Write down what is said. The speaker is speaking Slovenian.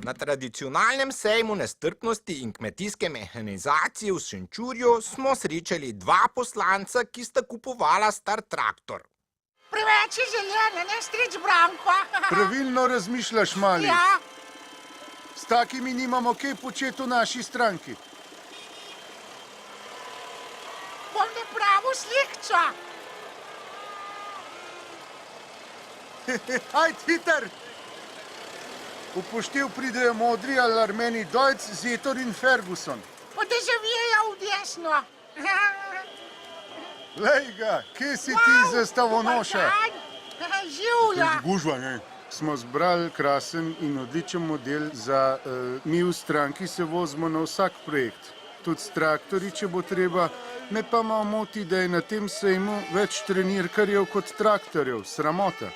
Na tradicionalnem sejmu nestrpnosti in kmetijske mehanizacije v Šenčurju smo srečali dva poslanca, ki sta kupovala star traktor. Preveč je želene, ne strič Branko. Pravilno razmišljaš, mali. Ja, S takimi nimamo kaj početi v naši stranki. bom ne pravo slikčo. Ajde, hiter! Upoštev pridejo modri alarmeni Dojc, Zetor in Ferguson. Podeževijo v desno. Lej ga, kje si ti zastavonoša? Živjo. Gužva, ne? Smo zbrali krasen in odličen model za mi v stranki se vozimo na vsak projekt. Tudi s traktorji, če bo treba. Me pa malo moti, da je na tem sejmu več trenirkarjev kot traktorjev. Sramota.